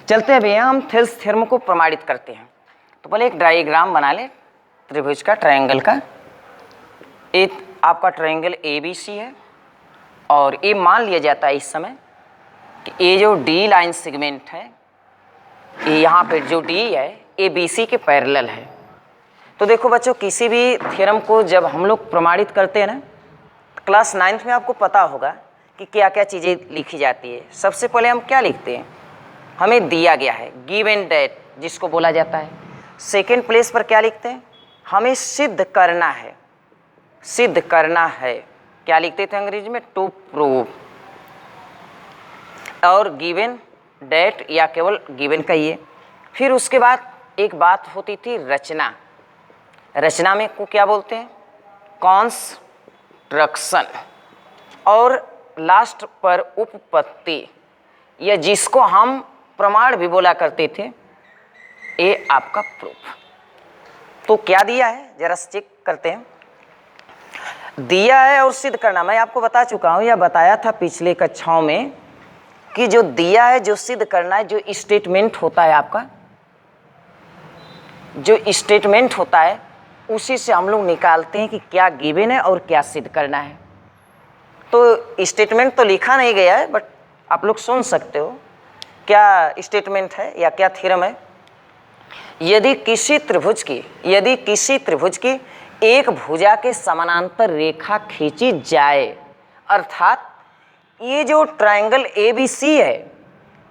चलते हैं भैया, हम थेल्स थ्योरम को प्रमाणित करते हैं। तो पहले एक डायग्राम बना ले त्रिभुज का, ट्रायंगल का। एक आपका ट्रायंगल ABC है और ये मान लिया जाता है इस समय कि ये जो D लाइन सेगमेंट है, ये यहाँ पे जो D है ये BC के पैरेलल है। तो देखो बच्चों, किसी भी थ्योरम को जब हम लोग प्रमाणित करते हैं ना, क्लास 9th में आपको पता होगा कि क्या क्या चीज़ें लिखी जाती है। सबसे पहले हम क्या लिखते हैं, हमें दिया गया है गिवन डेट जिसको बोला जाता है। सेकेंड प्लेस पर क्या लिखते हैं, हमें सिद्ध करना है, सिद्ध करना है, क्या लिखते थे अंग्रेजी में, टू प्रूव। और गिवन डेट या केवल गिवन कहिए। फिर उसके बाद एक बात होती थी रचना, रचना में को क्या बोलते हैं, कंस्ट्रक्शन। और लास्ट पर उपपत्ति, या जिसको हम प्रमाण भी बोला करते थे, ये आपका प्रूफ। तो क्या दिया है जरा चेक करते हैं। दिया है और सिद्ध करना, मैं आपको बता चुका हूँ या बताया था पिछले कक्षाओं में कि जो दिया है, जो सिद्ध करना है, जो स्टेटमेंट होता है आपका, जो स्टेटमेंट होता है उसी से हम लोग निकालते हैं कि क्या गिवन है और क्या सिद्ध करना है। तो स्टेटमेंट तो लिखा नहीं गया है, बट आप लोग सुन सकते हो क्या स्टेटमेंट है या क्या थ्योरम है। यदि किसी त्रिभुज की एक भुजा के समानांतर रेखा खींची जाए, अर्थात ये जो ट्रायंगल ABC है,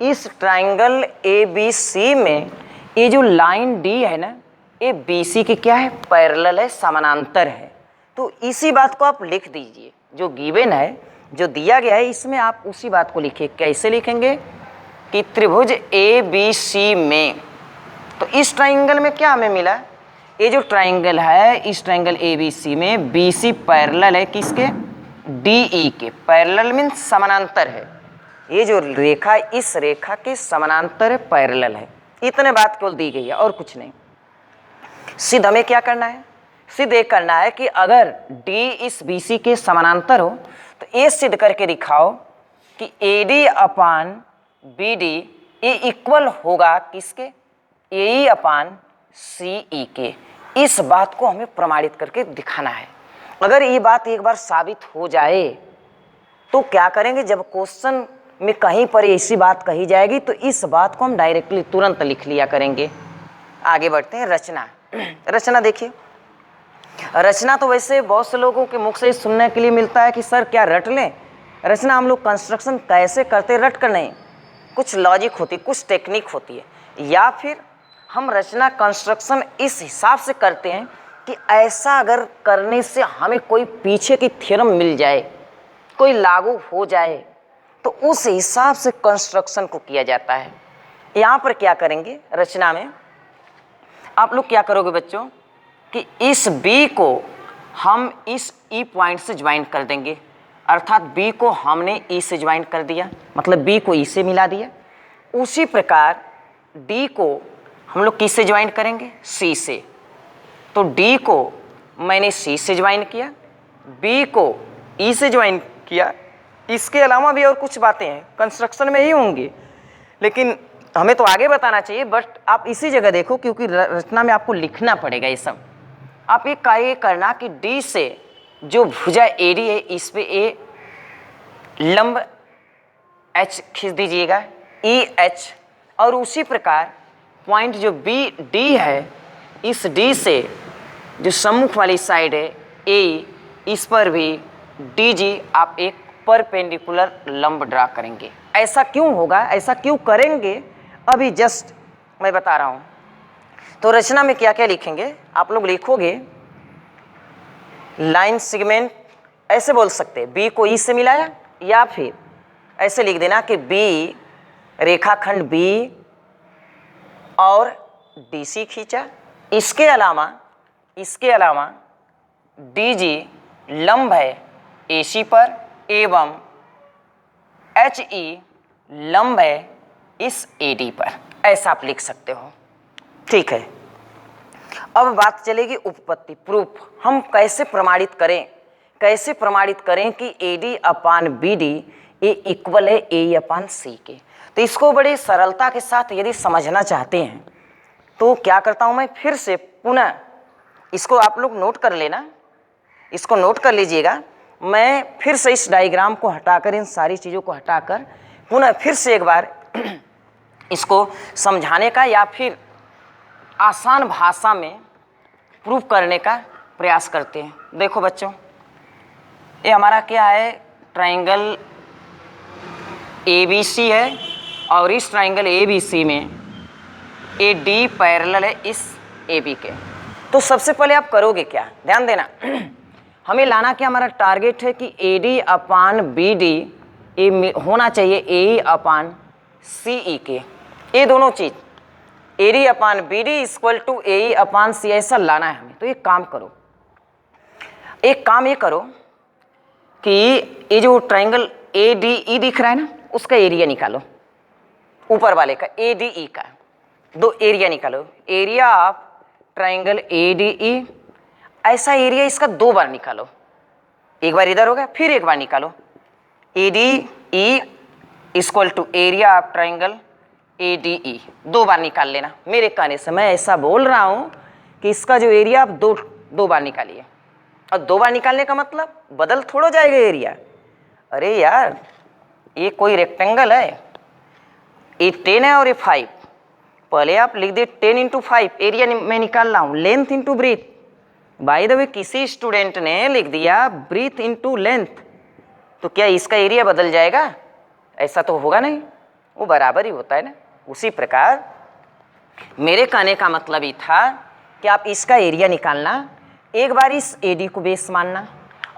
इस ट्रायंगल ABC में ये जो लाइन D है ना, ये BC के क्या है, पैरेलल है, समानांतर है। तो इसी बात को आप लिख दीजिए, जो गिवन है, जो दिया गया है, इसमें आप उसी बात को लिखिए। कैसे लिखेंगे कि त्रिभुज ABC में, तो इस ट्रायंगल में क्या हमें मिला, ये जो ट्रायंगल है, इस ट्रायंगल ABC में BC पैरेलल है किसके, DE के। पैरेलल मीन्स समानांतर है, ये जो रेखा इस रेखा के समानांतर है, पैरेलल है। इतने बात केवल दी गई है और कुछ नहीं। सिद्ध हमें क्या करना है, सिद्ध ये करना है कि अगर D इस BC के समानांतर हो तो ये सिद्ध करके दिखाओ कि AD अपान BD ये इक्वल होगा किसके, AE अपान CE के। इस बात को हमें प्रमाणित करके दिखाना है। अगर ये बात एक बार साबित हो जाए तो क्या करेंगे, जब क्वेश्चन में कहीं पर ऐसी बात कही जाएगी तो इस बात को हम डायरेक्टली तुरंत लिख लिया करेंगे। आगे बढ़ते हैं। रचना, रचना देखिए, रचना तो वैसे बहुत से लोगों के मुख से सुनने के लिए मिलता है कि सर क्या रट लें। रचना हम लोग कंस्ट्रक्शन कैसे करते, रट कर नहीं, कुछ लॉजिक होती, कुछ टेक्निक होती है, या फिर हम रचना कंस्ट्रक्शन इस हिसाब से करते हैं कि ऐसा अगर करने से हमें कोई पीछे की थ्योरम मिल जाए, कोई लागू हो जाए, तो उस हिसाब से कंस्ट्रक्शन को किया जाता है। यहाँ पर क्या करेंगे, रचना में आप लोग क्या करोगे बच्चों कि इस B को हम इस E पॉइंट से ज्वाइन कर देंगे, अर्थात B को हमने E से ज्वाइन कर दिया, मतलब B को E से मिला दिया। उसी प्रकार D को हम लोग किससे ज्वाइन करेंगे, C से। तो D को मैंने C से ज्वाइन किया, B को E से ज्वाइन किया। इसके अलावा भी और कुछ बातें हैं कंस्ट्रक्शन में ही होंगी, लेकिन हमें तो आगे बताना चाहिए, बट आप इसी जगह देखो क्योंकि रचना में आपको लिखना पड़ेगा ये सब। आप ये कार्य करना कि D से जो भुजा AD है, इस पे ए लंब H खींच दीजिएगा, EH। और उसी प्रकार पॉइंट जो BD है, इस D से जो सम्मुख वाली साइड है A, इस पर भी DG आप एक परपेंडिकुलर लंब ड्रा करेंगे। ऐसा क्यों होगा, ऐसा क्यों करेंगे, अभी जस्ट मैं बता रहा हूँ। तो रचना में क्या क्या लिखेंगे, आप लोग लिखोगे लाइन सेगमेंट, ऐसे बोल सकते हैं B को E से मिलाया, या फिर ऐसे लिख देना कि B रेखाखंड B और DC खींचा। इसके अलावा DG लंब है AC पर एवं HE लंब है इस AD पर, ऐसा आप लिख सकते हो। ठीक है, अब बात चलेगी उपपत्ति, प्रूफ। हम कैसे प्रमाणित करें कि AD अपान BD ये इक्वल है AE अपान C के। तो इसको बड़ी सरलता के साथ यदि समझना चाहते हैं तो क्या करता हूँ मैं, फिर से पुनः इसको आप लोग नोट कर लेना, इसको नोट कर लीजिएगा। मैं फिर से इस डायग्राम को हटाकर, इन सारी चीज़ों को हटाकर पुनः फिर से एक बार इसको समझाने का या फिर आसान भाषा में प्रूफ करने का प्रयास करते हैं। देखो बच्चों, ये हमारा क्या है, ट्राइंगल ABC है और इस ट्राइंगल ABC में AD पैरेलल है इस AB के। तो सबसे पहले आप करोगे क्या, ध्यान देना, हमें लाना क्या, हमारा टारगेट है कि AD अपान BD ये होना चाहिए AE अपान CE के, ये दोनों चीज़ AD upon BD equal to AE upon C ऐसा लाना है हमें। तो एक काम करो, एक काम ये करो कि ये जो ट्राइंगल ADE दिख रहा है ना, उसका एरिया निकालो, ऊपर वाले का ADE का दो एरिया निकालो, एरिया ऑफ ट्राइंगल ADE, ऐसा एरिया इसका 2 बार निकालो, एक बार इधर हो गया फिर एक बार निकालो, ADE equal to area of triangle ADE, 2 बार निकाल लेना। मेरे कहने से मैं ऐसा बोल रहा हूँ कि इसका जो एरिया आप दो बार निकालिए, और 2 बार निकालने का मतलब बदल थोड़ा जाएगा एरिया। अरे यार, ये कोई रेक्टेंगल है, ये 10 है और ये 5, पहले आप लिख दे 10 इंटू 5, एरिया मैं निकाल रहा हूँ, length into breadth. By the way किसी स्टूडेंट ने लिख दिया ब्रीथ इंटू लेंथ, तो क्या इसका एरिया बदल जाएगा? ऐसा तो होगा नहीं, वो बराबर ही होता है ना। उसी प्रकार मेरे कहने का मतलब ये था कि आप इसका एरिया निकालना, एक बार इस AD को बेस मानना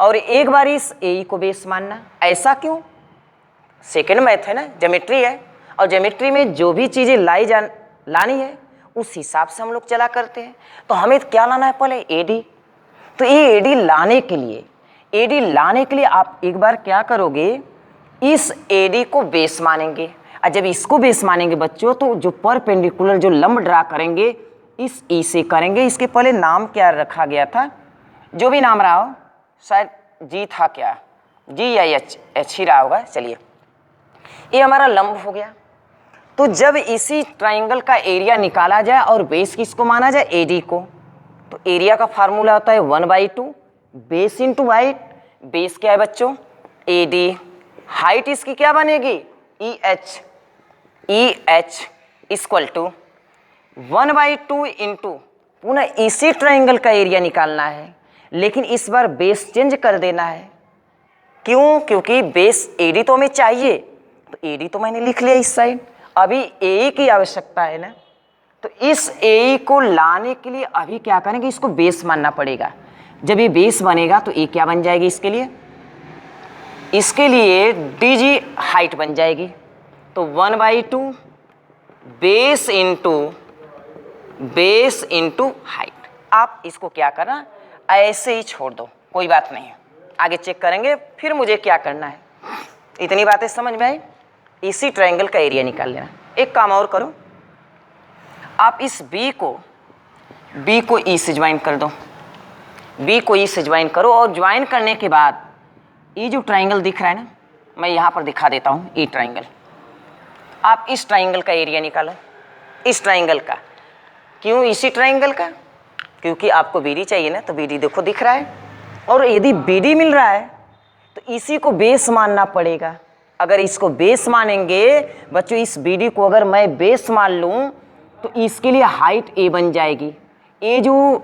और एक बार इस AE को बेस मानना। ऐसा क्यों? सेकेंड मैथ है ना, ज्योमेट्री है, और ज्योमेट्री में जो भी चीज़ें लानी है उस हिसाब से हम लोग चला करते हैं। तो हमें क्या लाना है पहले, AD। तो ये AD लाने के लिए आप एक बार क्या करोगे, इस AD को बेस मानेंगे, और जब इसको बेस मानेंगे बच्चों तो जो परपेंडिकुलर जो लंब ड्रा करेंगे इस E से करेंगे। इसके पहले नाम क्या रखा गया था, जो भी नाम रहा हो, शायद G था, क्या G या H ही रहा होगा। चलिए, ये हमारा लंब हो गया। तो जब इसी ट्राइंगल का एरिया निकाला जाए और बेस किसको माना जाए, AD को, तो एरिया का फार्मूला होता है 1/2 बेस इंटू हाइट। बेस क्या है बच्चों, AD, हाइट इसकी क्या बनेगी, EH इक्वल टू 1/2 इंटू, पुनः इसी ट्राइंगल का एरिया निकालना है, लेकिन इस बार बेस चेंज कर देना है। क्यों? क्योंकि बेस AD तो हमें चाहिए, तो AD तो मैंने लिख लिया इस साइड, अभी AE की आवश्यकता है ना। तो इस AE को लाने के लिए अभी क्या करेंगे, इसको बेस मानना पड़ेगा। जब ये बेस बनेगा तो A क्या बन जाएगी, इसके लिए DG हाइट बन जाएगी। तो 1/2 बेस इंटू हाइट। आप इसको क्या करना, ऐसे ही छोड़ दो, कोई बात नहीं है, आगे चेक करेंगे फिर मुझे क्या करना है। इतनी बातें समझ में आई। इसी ट्रायंगल का एरिया निकाल लेना। एक काम और करो, आप इस B को E से ज्वाइन कर दो, B को E से ज्वाइन करो, और ज्वाइन करने के बाद ये जो ट्रायंगल दिख रहा है ना, मैं यहाँ पर दिखा देता हूँ, ये ट्रायंगल, आप इस ट्रायंगल का एरिया निकालो, इस ट्रायंगल का। क्यों इसी ट्रायंगल का? क्योंकि आपको BD चाहिए ना, तो BD देखो दिख रहा है, और यदि BD मिल रहा है तो इसी को बेस मानना पड़ेगा। अगर इसको बेस मानेंगे बच्चों, इस BD को अगर मैं बेस मान लूँ तो इसके लिए हाइट A बन जाएगी। ये जो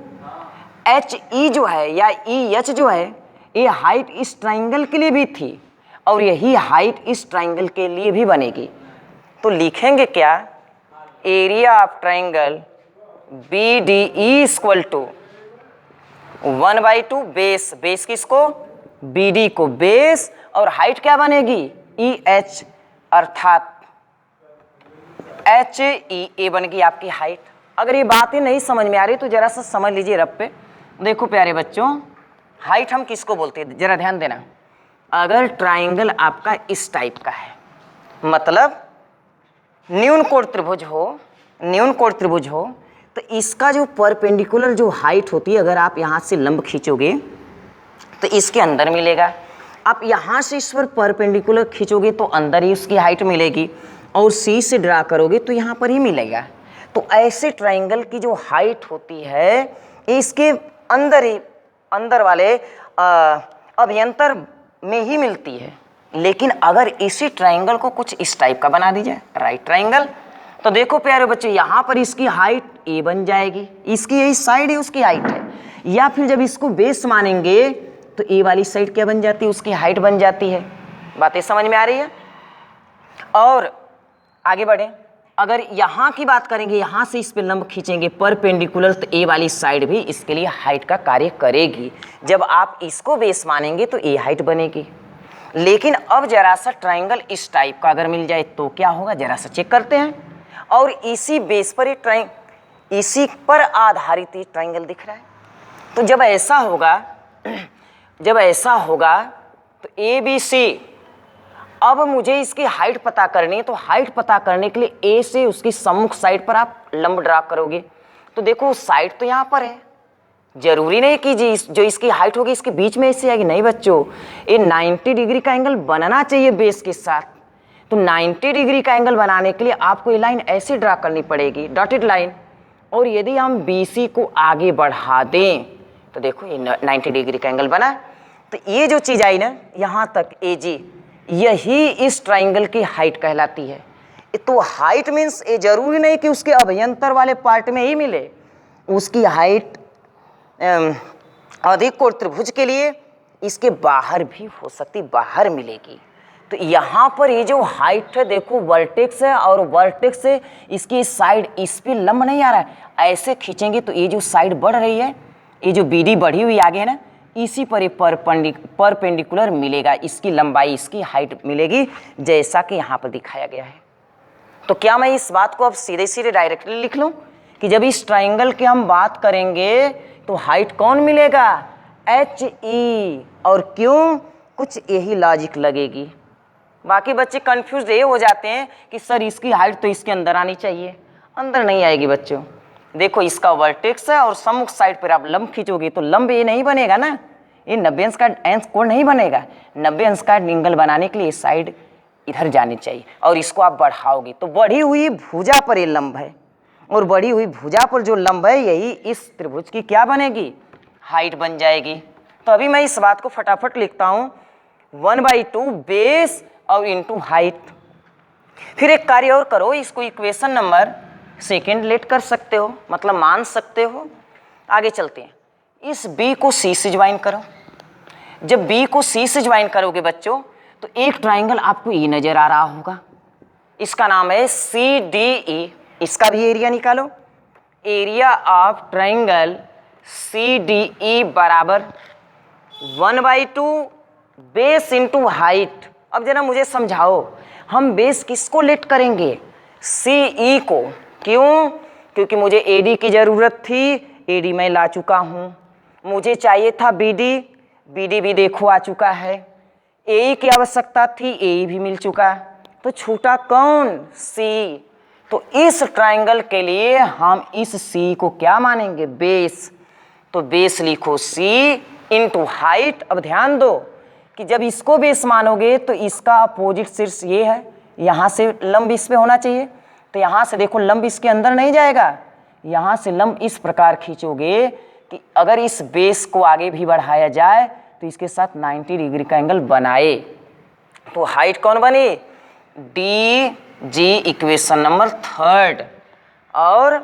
HE जो है या EH जो है, ये हाइट इस ट्रायंगल के लिए भी थी, और यही हाइट इस ट्रायंगल के लिए भी बनेगी। तो लिखेंगे क्या, area of triangle BDE equal to 1/2 base किसको, BD को बेस, और हाइट क्या बनेगी, EH, अर्थात HEA बन गई आपकी हाइट। अगर ये बातें नहीं समझ में आ रही तो जरा सा समझ लीजिए रब पे। देखो प्यारे बच्चों, हाइट हम किसको बोलते हैं, जरा ध्यान देना। अगर ट्रायंगल आपका इस टाइप का है, मतलब न्यून कोण त्रिभुज हो, तो इसका जो परपेंडिकुलर जो हाइट होती है, अगर आप यहाँ से लंब खींचोगे तो इसके अंदर मिलेगा। आप यहाँ से इस पर परपेंडिकुलर खींचोगे तो अंदर ही उसकी हाइट मिलेगी, और सी से ड्रा करोगे तो यहाँ पर ही मिलेगा। तो ऐसे ट्राइंगल की जो हाइट होती है इसके अंदर ही, अंदर वाले अभ्यंतर में ही मिलती है। लेकिन अगर इसी ट्राइंगल को कुछ इस टाइप का बना दीजिए, राइट ट्राइंगल, तो देखो प्यारे बच्चे यहाँ पर इसकी हाइट ए बन जाएगी, इसकी यही साइड है उसकी हाइट है। या फिर जब इसको बेस मानेंगे तो ए वाली साइड क्या बन जाती है, उसकी हाइट बन जाती है। बातें समझ में आ रही है। और आगे बढ़े, अगर यहाँ की बात करेंगे, यहाँ से इस पे लंब खींचेंगे परपेंडिकुलर, तो ए वाली साइड भी इसके लिए हाइट का कार्य करेगी। जब आप इसको बेस मानेंगे तो ए हाइट बनेगी। लेकिन अब जरा सा ट्राइंगल इस टाइप का अगर मिल जाए तो क्या होगा, जरा सा चेक करते हैं। और इसी बेस पर इसी पर आधारित ये ट्राइंगल दिख रहा है। तो जब ऐसा होगा तो ए बी सी, अब मुझे इसकी हाइट पता करनी है। तो हाइट पता करने के लिए ए से उसकी सम्मुख साइड पर आप लंब ड्रा करोगे। तो देखो साइड तो यहाँ पर है, जरूरी नहीं कि जो इसकी हाइट होगी इसके बीच में ऐसे आएगी, नहीं बच्चों, ये 90 डिग्री का एंगल बनना चाहिए बेस के साथ। तो 90 डिग्री का एंगल बनाने के लिए आपको ये लाइन ऐसे ड्रा करनी पड़ेगी, डॉटेड लाइन। और यदि हम BC को आगे बढ़ा दें तो देखो ये 90 डिग्री का एंगल बना। तो ये जो चीज़ आई ना यहाँ तक AG, यही इस ट्राइंगल की हाइट कहलाती है। तो हाइट मीन्स ये जरूरी नहीं कि उसके अभ्यंतर वाले पार्ट में ही मिले, उसकी हाइट अधिक कोण त्रिभुज के लिए इसके बाहर भी हो सकती, बाहर मिलेगी। तो यहाँ पर ये जो हाइट है देखो वर्टेक्स है, और वर्टेक्स से इसकी साइड इस पे लंब नहीं आ रहा है, ऐसे खींचेंगे तो ये जो साइड बढ़ रही है, ये जो BD बढ़ी हुई आगे है ना, इसी पर ये परपेंडिकुलर मिलेगा, इसकी लंबाई इसकी हाइट मिलेगी, जैसा कि यहाँ पर दिखाया गया है। तो क्या मैं इस बात को अब सीधे सीधे डायरेक्टली लिख लूँ कि जब इस ट्राइंगल की हम बात करेंगे तो हाइट कौन मिलेगा, HE। और क्यों, कुछ यही लॉजिक लगेगी। बाकी बच्चे कंफ्यूज ये हो जाते हैं कि सर इसकी हाइट तो इसके अंदर आनी चाहिए, अंदर नहीं आएगी बच्चों। देखो इसका वर्टेक्स है और सम्मुख साइड पर आप लंब खींचोगे तो लंब ये नहीं बनेगा ना, ये 90 अंश का कोण नहीं बनेगा। 90 अंश का एंगल बनाने के लिए साइड इधर जानी चाहिए, और इसको आप बढ़ाओगे तो बढ़ी हुई भुजा पर ये लंब है, और बढ़ी हुई भुजा पर जो लंब है यही इस त्रिभुज की क्या बनेगी, हाइट बन जाएगी। तो अभी मैं इस बात को फटाफट लिखता हूँ, 1/2 बेस और इंटू हाइट। फिर एक कार्य और करो, इसको इक्वेशन नंबर सेकेंड लेट कर सकते हो, मतलब मान सकते हो। आगे चलते हैं, इस B को C से ज्वाइन करो। जब B को C से ज्वाइन करोगे बच्चों तो एक ट्राइंगल आपको ये नजर आ रहा होगा, इसका नाम है CDE। इसका भी एरिया निकालो, एरिया ऑफ ट्राइंगल CDE बराबर 1/2 बेस इंटू हाइट। अब जरा मुझे समझाओ, हम बेस किसको लेट करेंगे, CE को। क्यों, क्योंकि मुझे AD की ज़रूरत थी, AD मैं ला चुका हूँ। मुझे चाहिए था BD, BD भी देखो आ चुका है। AE की आवश्यकता थी, AE भी मिल चुका। तो छूटा कौन, C। तो इस ट्राइंगल के लिए हम इस C को क्या मानेंगे, बेस। तो बेस लिखो C इंटू हाइट। अब ध्यान दो कि जब इसको बेस मानोगे तो इसका अपोजिट शीर्ष ये है, यहाँ से लंब इस पे होना चाहिए। तो यहाँ से देखो लंब इसके अंदर नहीं जाएगा, यहाँ से लंब इस प्रकार खींचोगे कि अगर इस बेस को आगे भी बढ़ाया जाए तो इसके साथ 90 डिग्री का एंगल बनाए। तो हाइट कौन बनी, DG, इक्वेशन नंबर 3। और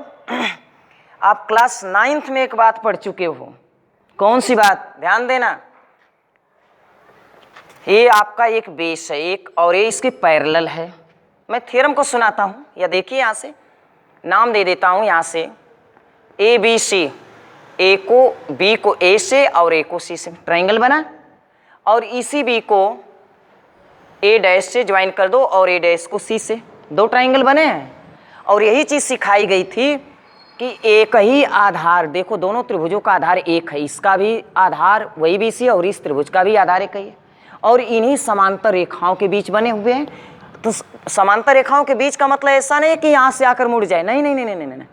आप क्लास 9th में एक बात पढ़ चुके हो, कौन सी बात, ध्यान देना। ये आपका एक बेस है एक, और ये इसके पैरेलल है। मैं थ्योरम को सुनाता हूँ, या देखिए यहाँ से नाम दे देता हूँ, यहाँ से ABC, A को B को A से और A को C से ट्राइंगल बना, और इसी B को A डैश से ज्वाइन कर दो और A डैश को C से, दो ट्राइंगल बने हैं। और यही चीज़ सिखाई गई थी कि एक ही आधार, देखो दोनों त्रिभुजों का आधार एक है, इसका भी आधार वही BC और इस त्रिभुज का भी आधार एक ही है, और इन्हीं समांतर रेखाओं के बीच बने हुए हैं। तो समांतर रेखाओं के बीच का मतलब ऐसा नहीं कि यहाँ से आकर मुड़ जाए, नहीं नहीं नहीं नहीं नहीं,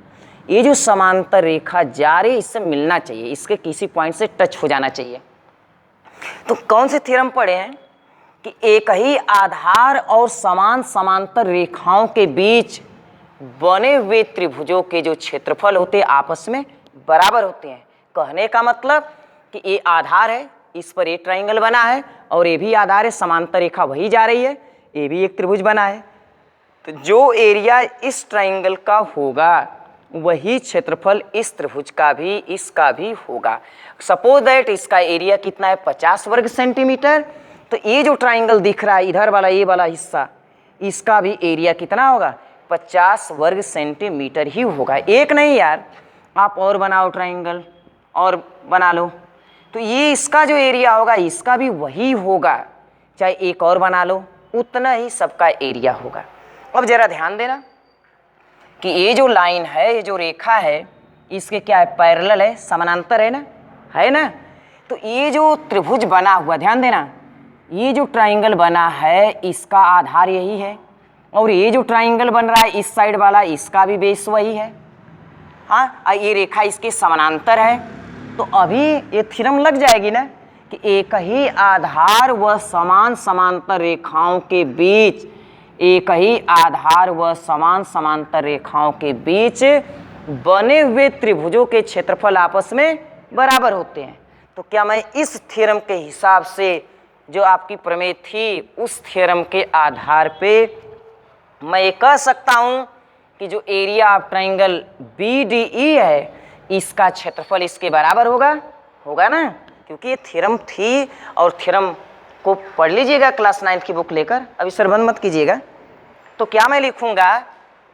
ये जो समांतर रेखा जा रही है इससे मिलना चाहिए, इसके किसी पॉइंट से टच हो जाना चाहिए। तो कौन से थ्योरम पढ़े हैं कि एक ही आधार और समान समांतर रेखाओं के बीच बने हुए त्रिभुजों के जो क्षेत्रफल होते हैं आपस में बराबर होते हैं। कहने का मतलब कि ये आधार है, इस पर ये ट्राइंगल बना है और ये भी आधार है, समांतर रेखा वही जा रही है, ये भी एक त्रिभुज बना है। तो जो एरिया इस ट्राइंगल का होगा वही क्षेत्रफल इस त्रिभुज का भी, इसका भी होगा। सपोज दैट इसका एरिया कितना है 50 वर्ग सेंटीमीटर, तो ये जो ट्राइंगल दिख रहा है इधर वाला, ये वाला हिस्सा, इसका भी एरिया कितना होगा 50 वर्ग सेंटीमीटर ही होगा। एक नहीं यार, आप और बनाओ ट्राइंगल और बना लो, तो ये इसका जो एरिया होगा इसका भी वही होगा, चाहे एक और बना लो, उतना ही सबका एरिया होगा। अब जरा ध्यान देना कि ये जो लाइन है, ये जो रेखा है, इसके क्या है, पैरेलल है, समानांतर है ना, है ना। तो ये जो त्रिभुज बना हुआ, ध्यान देना, ये जो ट्राइंगल बना है इसका आधार यही है, और ये जो ट्राइंगल बन रहा है इस साइड वाला, इसका भी बेस वही है। हाँ, ये रेखा इसके समानांतर है, तो अभी ये थ्योरम लग जाएगी ना कि एक ही आधार व समान समांतर रेखाओं के बीच, एक ही आधार व समान समांतर रेखाओं के बीच बने हुए त्रिभुजों के क्षेत्रफल आपस में बराबर होते हैं। तो क्या मैं इस थ्योरम के हिसाब से, जो आपकी प्रमेय थी, उस थ्योरम के आधार पे मैं ये कह सकता हूँ कि जो एरिया ऑफ ट्राइंगल BDE है इसका क्षेत्रफल इसके बराबर होगा, होगा ना, क्योंकि ये थ्योरम थी। और थ्योरम को पढ़ लीजिएगा क्लास 9 की बुक लेकर, अभी सर बंद मत कीजिएगा। तो क्या मैं लिखूंगा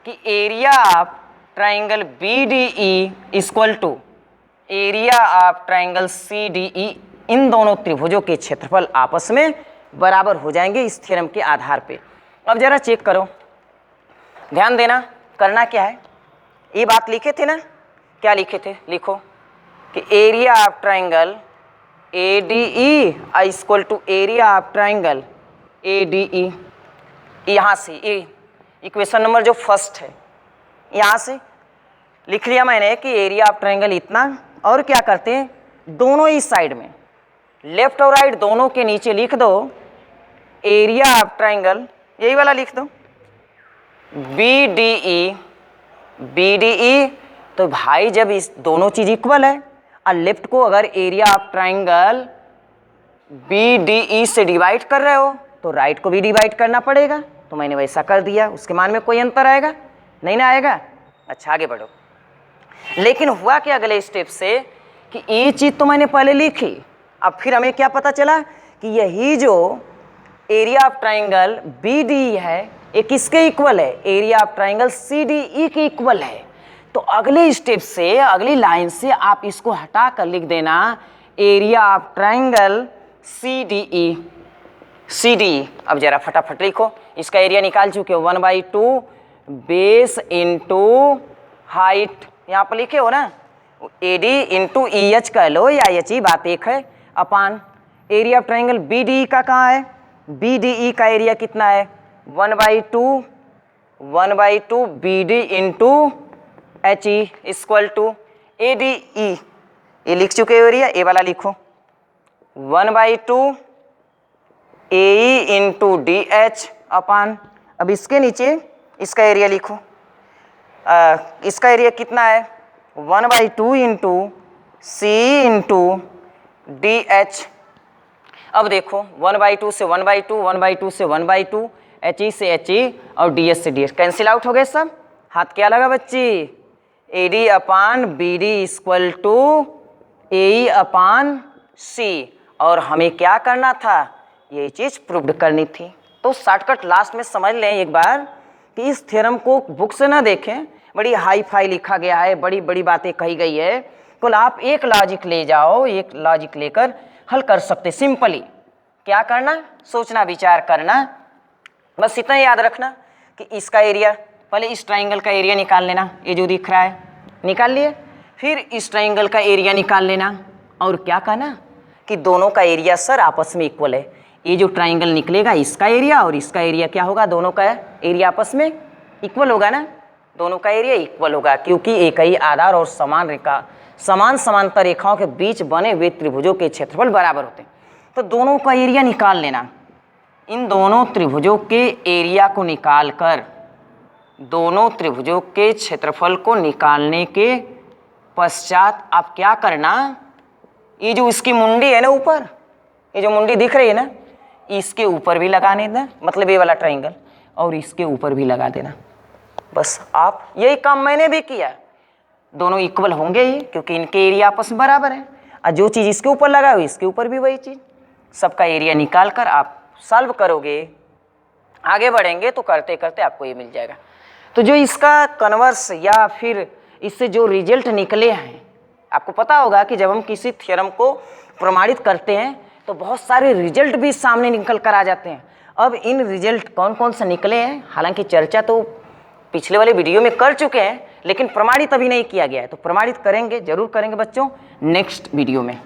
कि area of triangle BDE equal to area of triangle CDE, इन दोनों त्रिभुजों के क्षेत्रफल आपस में बराबर हो जाएंगे इस थ्योरम के आधार पे। अब जरा चेक करो, ध्यान देना, करना क्या है, ये बात लिखे थे ना, क्या लिखे थे, लिखो कि area of triangle ADE equal to area of triangle ADE। यहाँ से ये इक्वेशन नंबर जो फर्स्ट है, यहाँ से लिख लिया मैंने कि एरिया ऑफ ट्राइंगल इतना, और क्या करते हैं, दोनों ही साइड में, लेफ्ट और राइट दोनों के नीचे लिख दो एरिया ऑफ ट्राइंगल, यही वाला लिख दो BDE। तो भाई जब इस दोनों चीज इक्वल है और लेफ्ट को अगर एरिया ऑफ ट्राइंगल BDE से डिवाइड कर रहे हो तो राइट को भी डिवाइड करना पड़ेगा, तो मैंने वैसा कर दिया। उसके मान में कोई अंतर आएगा नहीं ना, आएगा। अच्छा आगे बढ़ो। लेकिन हुआ कि अगले स्टेप से कि ये चीज़ तो मैंने पहले लिखी, अब फिर हमें क्या पता चला कि यही जो एरिया ऑफ ट्राइंगल BDE है ये किसके इक्वल है, एरिया ऑफ ट्राइंगल CDE के इक्वल है। तो अगले स्टेप से, अगली लाइन से आप इसको हटा कर लिख देना एरिया ऑफ ट्राइंगल CDE। अब जरा फटाफट लिखो, इसका एरिया निकाल चुके हो, 1/2 बेस इंटू हाइट, यहाँ पर लिखे हो ना, AD इंटू EH कह लो या HE, बात एक है, अपान एरिया ऑफ ट्राइंगल BDE का कहाँ है, BDE का एरिया कितना है 1/2 BD into HE equal to ADE। ये लिख चुके हो एरिया, ए वाला लिखो 1/2 AE इंटू DH अपान, अब इसके नीचे इसका एरिया लिखो, इसका एरिया कितना है 1/2 इंटू CE इंटू DH। अब देखो 1/2 से 1/2, 1/2 से 1/2, HE से HE और DS से DS कैंसिल आउट हो गए सब। हाथ क्या लगा बच्ची, AD upon BD equal to AE upon C। और हमें क्या करना था, ये चीज़ प्रूव्ड करनी थी। तो शॉर्टकट लास्ट में समझ लें एक बार कि इस थ्योरम को बुक से ना देखें, बड़ी हाई फाई लिखा गया है, बड़ी बड़ी बातें कही गई है, तो आप एक लॉजिक ले जाओ, एक लॉजिक लेकर हल कर सकते। सिंपली क्या करना, सोचना विचार करना, बस इतना याद रखना कि इसका एरिया, पहले इस ट्राइंगल का एरिया निकाल लेना, ये जो दिख रहा है निकाल लिए, फिर इस ट्राइंगल का एरिया निकाल लेना, और क्या कहना कि दोनों का एरिया सर आपस में इक्वल है। ये जो ट्राइंगल निकलेगा इसका एरिया और इसका एरिया क्या होगा, दोनों का एरिया आपस में इक्वल होगा ना, दोनों का एरिया इक्वल होगा, क्योंकि एक ही आधार और समान रेखा, समान समांतर रेखाओं के बीच बने हुए त्रिभुजों के क्षेत्रफल बराबर होते हैं। तो दोनों का एरिया निकाल लेना, इन दोनों त्रिभुजों के एरिया को निकालकर, दोनों त्रिभुजों के क्षेत्रफल को निकालने के पश्चात आप क्या करना, ये जो इसकी मुंडी है ना ऊपर, ये जो मुंडी दिख रही है ना, इसके ऊपर भी लगाने देना, मतलब ये वाला ट्रायंगल, और इसके ऊपर भी लगा देना। बस आप, यही काम मैंने भी किया। दोनों इक्वल होंगे ही क्योंकि इनके एरिया आपस में बराबर है, और जो चीज़ इसके ऊपर लगा हुई इसके ऊपर भी वही चीज़। सबका एरिया निकाल कर आप सॉल्व करोगे, आगे बढ़ेंगे तो करते करते आपको ये मिल जाएगा। तो जो इसका कन्वर्स या फिर इससे जो रिजल्ट निकले हैं, आपको पता होगा कि जब हम किसी थ्योरम को प्रमाणित करते हैं तो बहुत सारे रिजल्ट भी सामने निकल कर आ जाते हैं। अब इन रिजल्ट कौन कौन से निकले हैं, हालांकि चर्चा तो पिछले वाले वीडियो में कर चुके हैं, लेकिन प्रमाणित अभी नहीं किया गया है, तो प्रमाणित करेंगे, जरूर करेंगे बच्चों नेक्स्ट वीडियो में।